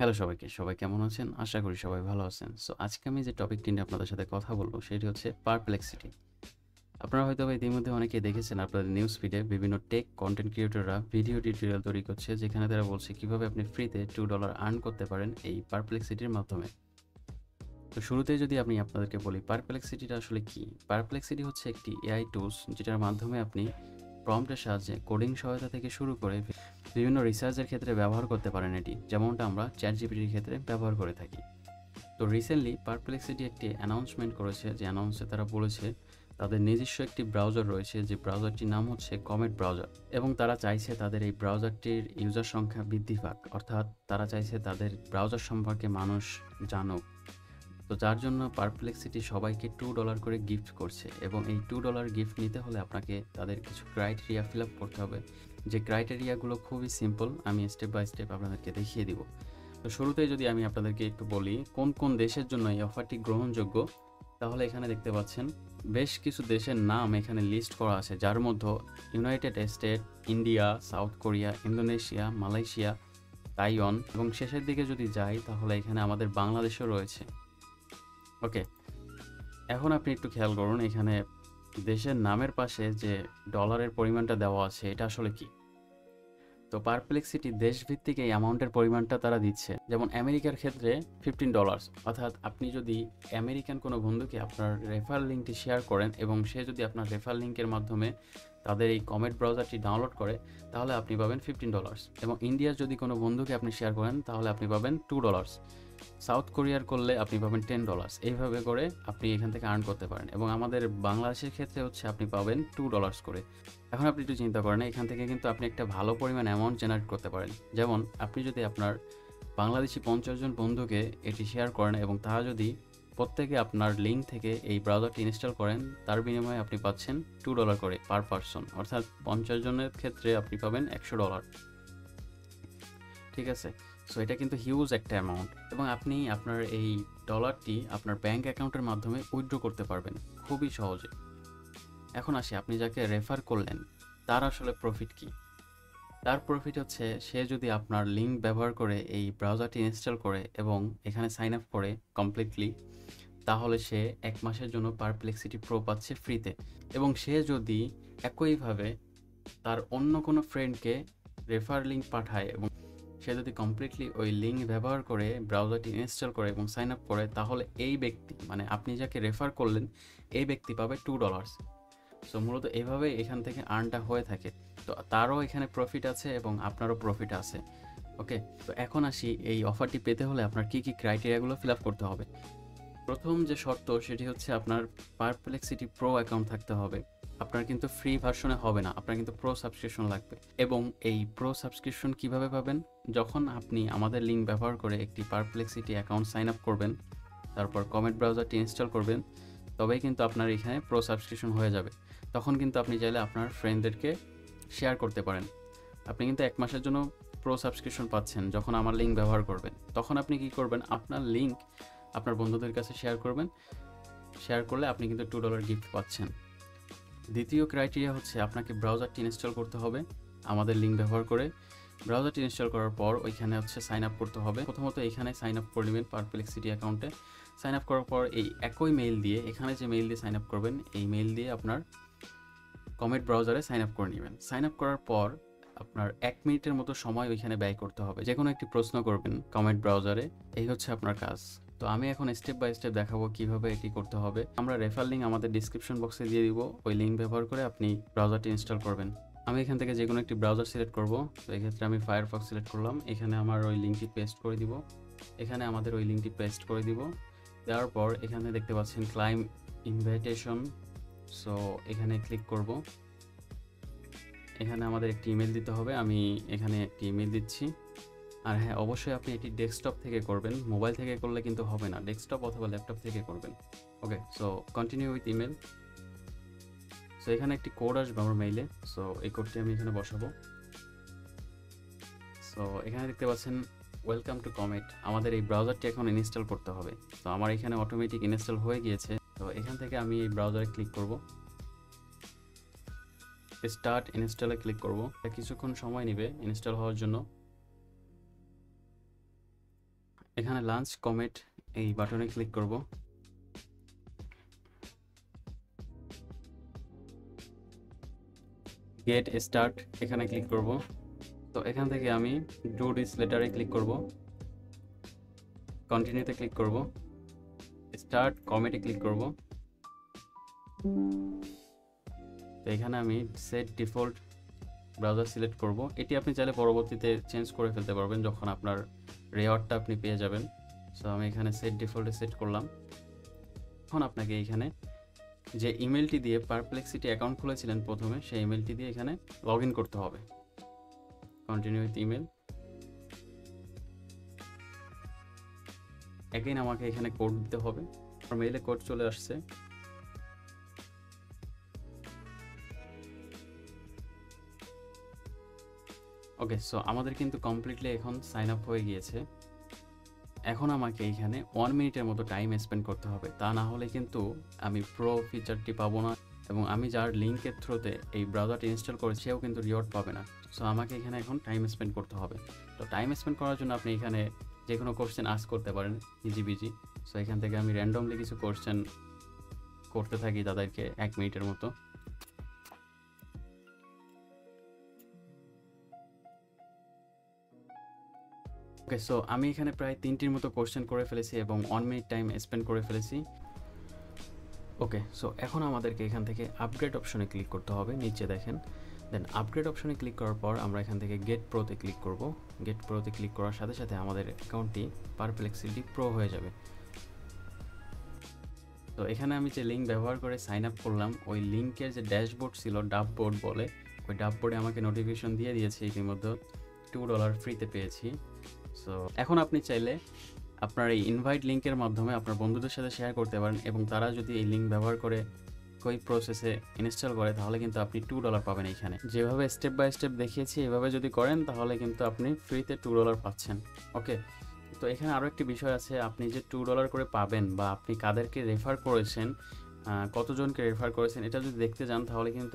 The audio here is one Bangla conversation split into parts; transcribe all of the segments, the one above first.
হ্যালো সবাইকে। সবাই কেমন আছেন? আশা করি সবাই ভালো আছেন। সো আজকে আমি যে টপিকটি নিয়ে আপনাদের সাথে কথা বলব সেটি হচ্ছে Perplexity। আপনারা হয়তোবা ইতিমধ্যে অনেকেই দেখেছেন আপনাদের নিউজ ফিডে বিভিন্ন টেক কনটেন্ট ক্রিয়েটররা ভিডিও টিউটোরিয়াল তৈরি করছে যেখানে তারা বলছে কিভাবে আপনি ফ্রিতে $2 আর্ন করতে পারেন এই Perplexity-র মাধ্যমে। তো শুরুতেই যদি আমি আপনাদেরকে বলি Perplexity-টা আসলে কি? Perplexity হচ্ছে একটি এআই টুলস যেটার মাধ্যমে আপনি প্রম্পটের সাহায্যে কোডিং সহায়তা থেকে শুরু করে বিভিন্ন রিসার্চের ক্ষেত্রে ব্যবহার করতে পারেন এটি। যেমনটা আমরা ChatGPT-র ক্ষেত্রে ব্যবহার করে থাকি। তো রিসেন্টলি পারপ্লেক্সিটি একটি অ্যানাউন্সমেন্ট করেছে যে অ্যানাউন্সে তারা বলেছে তাদের নিজস্ব একটি ব্রাউজার রয়েছে যে ব্রাউজারটির নাম হচ্ছে কমেট ব্রাউজার এবং তারা চাইছে তাদের এই ব্রাউজারটির ইউজার সংখ্যা বৃদ্ধি পাক, অর্থাৎ তারা চাইছে তাদের ব্রাউজার সম্পর্কে মানুষ জানুক। তো যার জন্য পারপ্লেক্সিটি সবাইকে $2 করে গিফট করছে এবং এই $2 গিফট নিতে হলে আপনাকে তাদের কিছু ক্রাইটেরিয়া ফিল আপ করতে হবে, যে ক্রাইটেরিয়াগুলো খুবই সিম্পল। আমি স্টেপ বাই স্টেপ আপনাদেরকে দেখিয়ে দিব। তো শুরুতেই যদি আমি আপনাদেরকে একটু বলি কোন কোন দেশের জন্য এই অফারটি গ্রহণযোগ্য, তাহলে এখানে দেখতে পাচ্ছেন বেশ কিছু দেশের নাম এখানে লিস্ট করা আছে, যার মধ্যে United state, India, south Korea, Indonesia, Malaysia, Taiwan এবং শেষের দিকে যদি যাই তাহলে এখানে আমাদের বাংলাদেশও রয়েছে। ওকে, এখন আপনি একটু খেয়াল করুন এখানে দেশের নামের পাশে যে ডলারের পরিমাণটা দেওয়া আছে এটা আসলে কি। তো পারপ্লেক্সিটি দেশভিত্তিক এই অ্যামাউন্টের পরিমাণটা তারা দিচ্ছে। যেমন আমেরিকার ক্ষেত্রে $15, অর্থাৎ আপনি যদি আমেরিকান কোনো বন্ধুকে আপনার রেফার লিঙ্কটি শেয়ার করেন এবং সে যদি আপনার রেফার লিঙ্কের মাধ্যমে তাদের এই কমেট ব্রাউজারটি ডাউনলোড করে তাহলে আপনি পাবেন $15 এবং ইন্ডিয়ার যদি কোনো বন্ধুকে আপনি শেয়ার করেন তাহলে আপনি পাবেন $2, সাউথ কোরিয়ার করলে আপনি পাবেন $10। এইভাবে করে আপনি এখান থেকে আর্ন করতে পারেন এবং আমাদের বাংলাদেশের ক্ষেত্রে হচ্ছে আপনি পাবেন $2 করে। এখন আপনি একটু চিন্তা করেন এখান থেকে কিন্তু আপনি একটা ভালো পরিমাণ অ্যামাউন্ট জেনারেট করতে পারেন। যেমন আপনি যদি আপনার বাংলাদেশি 50 জন বন্ধুকে এটি শেয়ার করেন এবং তারা যদি প্রত্যেকে আপনার লিঙ্ক থেকে এই ব্রাউজারটি ইনস্টল করেন, তার বিনিময়ে আপনি পাচ্ছেন $2 করে পার পারসন, অর্থাৎ 50 জনের ক্ষেত্রে আপনি পাবেন $100। ঠিক আছে? সো এটা কিন্তু হিউজ একটা অ্যামাউন্ট এবং আপনি আপনার এই ডলারটি আপনার ব্যাঙ্ক অ্যাকাউন্টের মাধ্যমে উইথড্র করতে পারবেন খুবই সহজে। এখন আসি আপনি যাকে রেফার করলেন তার আসলে প্রফিট কি? তার প্রফিট হচ্ছে সে যদি আপনার লিঙ্ক ব্যবহার করে এই ব্রাউজারটি ইনস্টল করে এবং এখানে সাইন আপ করে কমপ্লিটলি, তাহলে সে 1 মাসের জন্য পারপ্লেক্সিটি প্রো পাচ্ছে ফ্রিতে এবং সে যদি একইভাবে তার অন্য কোনো ফ্রেন্ডকে রেফার লিঙ্ক পাঠায় এবং সে যদি কমপ্লিটলি ওই লিঙ্ক ব্যবহার করে ব্রাউজারটি ইনস্টল করে এবং সাইন আপ করে, তাহলে এই ব্যক্তি মানে আপনি যাকে রেফার করলেন এই ব্যক্তি পাবে $2। সো মূলত এভাবে এখান থেকে আর্নটা হয়ে থাকে। তো তারও এখানে প্রফিট আছে এবং আপনারও প্রফিট আছে। ওকে, তো এখন আসি এই অফারটি পেতে হলে আপনার কী কী ক্রাইটেরিয়াগুলো ফিল আপ করতে হবে। প্রথম যে শর্ত সেটি হচ্ছে আপনার পারপ্লেক্সিটি প্রো অ্যাকাউন্ট থাকতে হবে। আপনার কিন্তু ফ্রি ভার্সনে হবে না, আপনার কিন্তু প্রো সাবস্ক্রিপশন লাগবে এবং এই প্রো সাবস্ক্রিপশন কিভাবে পাবেন? যখন আপনি আমাদের লিঙ্ক ব্যবহার করে একটি পারপ্লেক্সিটি অ্যাকাউন্ট সাইন আপ করবেন, তারপর কমেট ব্রাউজারটি ইনস্টল করবেন, তবেই কিন্তু আপনার এখানে প্রো সাবস্ক্রিপশন হয়ে যাবে। তখন কিন্তু আপনি চাইলে আপনার ফ্রেন্ডদেরকে শেয়ার করতে পারেন। আপনি কিন্তু 1 মাসের জন্য প্রো সাবস্ক্রিপশন পাচ্ছেন যখন আমার লিঙ্ক ব্যবহার করবেন। তখন আপনি কি করবেন? আপনার লিঙ্ক আপনার বন্ধুদের কাছে শেয়ার করবেন। শেয়ার করলে আপনি কিন্তু $2 গিফট পাচ্ছেন। দ্বিতীয় ক্রাইটেরিয়া হচ্ছে আপনাকে ব্রাউজারটি ইনস্টল করতে হবে আমাদের লিঙ্ক ব্যবহার করে। ব্রাউজারটি ইনস্টল করার পর ওইখানে হচ্ছে সাইন আপ করতে হবে। প্রথমত এখানে সাইন আপ করে নেবেন পারপ্লেক্সিটি অ্যাকাউন্টে। সাইন আপ করার পর এই একই মেইল দিয়ে, এখানে যে মেইল দিয়ে সাইন আপ করবেন এই মেইল দিয়ে আপনার কমেট ব্রাউজারে সাইন আপ করে নেবেন। সাইন আপ করার পর আপনার 1 মিনিটের মতো সময় ওইখানে ব্যয় করতে হবে। যে কোনো একটি প্রশ্ন করবেন কমেট ব্রাউজারে, এই হচ্ছে আপনার কাজ। তো আমি এখন স্টেপ বাই স্টেপ দেখাবো কিভাবে এটি করতে হবে। আমরা রেফার লিঙ্ক আমাদের ডিসক্রিপশন বক্সে দিয়ে দিব, ওই লিঙ্ক ব্যবহার করে আপনি ব্রাউজারটি ইনস্টল করবেন। আমি এখান থেকে যে কোনো একটি ব্রাউজার সিলেক্ট করব। তো এক্ষেত্রে আমি ফায়ারফক্স সিলেক্ট করলাম। এখানে আমার ওই লিঙ্কটি পেস্ট করে দিব, এখানে আমাদের ওই লিঙ্কটি পেস্ট করে দিব। দেওয়ার পর এখানে দেখতে পাচ্ছেন ক্লাইম ইনভাইটেশন, সো এখানে ক্লিক করব। এখানে আমাদের একটি ইমেল দিতে হবে, আমি এখানে একটি ইমেল দিচ্ছি। আর হ্যাঁ, অবশ্যই আপনি এটি ডেস্কটপ থেকে করবেন, মোবাইল থেকে করলে কিন্তু হবে না, ডেস্কটপ অথবা ল্যাপটপ থেকে করবেন। Okay, so continue with email. সো এখানে একটি কোড আসবে আমার মেইলে, সো এই কোডটি আমি এখানে বসাবো। সো এখানে দেখতে পাচ্ছেন ওয়েলকাম টু কমেট। আমাদের এই ব্রাউজারটি এখন ইনস্টল করতে হবে। তো আমার এখানে অটোমেটিক ইনস্টল হয়ে গিয়েছে। তো এখান থেকে আমি এই ব্রাউজারে ক্লিক করব, স্টার্ট ইনস্টলে ক্লিক করব। কিছুক্ষণ সময় নেবে ইনস্টল হওয়ার জন্য। এখানে লাঞ্চ কমেট এই বাটনে ক্লিক করব। গেট স্টার্ট এখানে ক্লিক করব। তো এখান থেকে আমি ডু দিস লেটারে ক্লিক করব, কন্টিনিউতে ক্লিক করব, স্টার্ট কমেটে ক্লিক করব। তো এখানে আমি সেট ডিফল্ট ব্রাউজার সিলেক্ট করব। এটি আপনি চাইলে পরবর্তীতে চেঞ্জ করে ফেলতে পারবেন যখন আপনার রেওয়ার্ডটা আপনি পেয়ে যাবেন। সো আমি এখানে সেট ডিফল্টে সেট করলাম। এখন আপনাকে এইখানে যে ইমেলটি দিয়ে পারপ্লেক্সিটি অ্যাকাউন্ট খুলেছিলেন প্রথমে, সেই ইমেলটি দিয়ে এখানে লগ ইন করতে হবে। Continue with email. অ্যাগেইন আমাকে এখানে কোড দিতে হবে। আমার মেইলে কোড চলে আসছে। ওকে, সো আমাদের কিন্তু কমপ্লিটলি এখন সাইন আপ হয়ে গিয়েছে। এখন আমাকে এইখানে 1 মিনিটের মতো টাইম স্পেন্ড করতে হবে, তা না হলে কিন্তু আমি প্রো ফিচারটি পাবো না, এবং আমি যার লিঙ্কের থ্রুতে এই ব্রাউজারটি ইনস্টল করে সেও কিন্তু রিওয়ার্ড পাবে না। সো আমাকে এখানে এখন টাইম স্পেন্ড করতে হবে। তো টাইম স্পেন্ড করার জন্য আপনি এখানে যে কোনো কোশ্চেন আস্ক করতে পারেন ইজিবিজি। সো এখান থেকে আমি র্যান্ডমলি কিছু কোশ্চেন করতে থাকি তাদেরকে 1 মিনিটের মতো। ওকে, সো আমি এখানে প্রায় 3টির মতো কোশ্চেন করে ফেলেছি এবং 1 মিনিট টাইম স্পেন্ড করে ফেলেছি। ওকে, সো এখন আমাদেরকে এখান থেকে আপগ্রেড অপশনে ক্লিক করতে হবে, নিচে দেখেন। দেন আপগ্রেড অপশনে ক্লিক করার পর আমরা এখান থেকে গেট প্রোতে ক্লিক করব। গেট প্রোতে ক্লিক করার সাথে সাথে আমাদের অ্যাকাউন্টটি পারপ্লেক্সিটি প্রো হয়ে যাবে। তো এখানে আমি যে লিঙ্ক ব্যবহার করে সাইন আপ করলাম, ওই লিঙ্কের যে ড্যাশবোর্ড ছিল, ডাববোর্ড বলে, ওই ডাববোর্ডে আমাকে নোটিফিকেশন দিয়ে দিয়েছে ইতিমধ্যে $2 ফ্রিতে পেয়েছি। সো এখন আপনি চাইলে আপনার এই ইনভাইট লিঙ্কের মাধ্যমে আপনার বন্ধুদের সাথে শেয়ার করতে পারেন, এবং তারা যদি এই লিঙ্ক ব্যবহার করে ওই প্রসেসে ইনস্টল করে তাহলে কিন্তু আপনি $2 পাবেন। এইখানে যেভাবে স্টেপ বাই স্টেপ দেখিয়েছি এভাবে যদি করেন তাহলে কিন্তু আপনি ফ্রিতে $2 পাচ্ছেন। ওকে, তো এখানে আরও একটি বিষয় আছে, আপনি যে $2 করে পাবেন বা আপনি কাদেরকে রেফার করেছেন, কতজনকে রেফার করেছেন, এটা যদি দেখতে যান তাহলে কিন্তু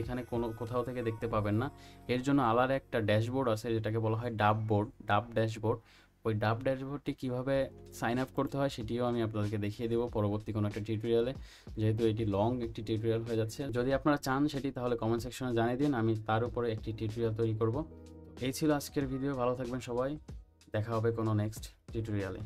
এখানে কোথাও থেকে দেখতে পাবেন না। এর জন্য আলাদা একটা ড্যাশবোর্ড আছে যেটাকে বলা হয় ডাব ড্যাশবোর্ড। ওই ডাব ড্যাশবোর্ডটি কীভাবে সাইন আপ করতে হয় সেটিও আমি আপনাদেরকে দেখিয়ে দেবো পরবর্তী কোনো একটা টিউটোরিয়ালে, যেহেতু এটি লং একটি টিউটোরিয়াল হয়ে যাচ্ছে। যদি আপনারা চান সেটি তাহলে কমেন্ট সেকশনে জানিয়ে দিন, আমি তার উপরে একটি টিউটোরিয়াল তৈরি করব। এই ছিল আজকের ভিডিও, ভালো থাকবেন সবাই, দেখা হবে কোনো নেক্সট টিউটোরিয়ালে।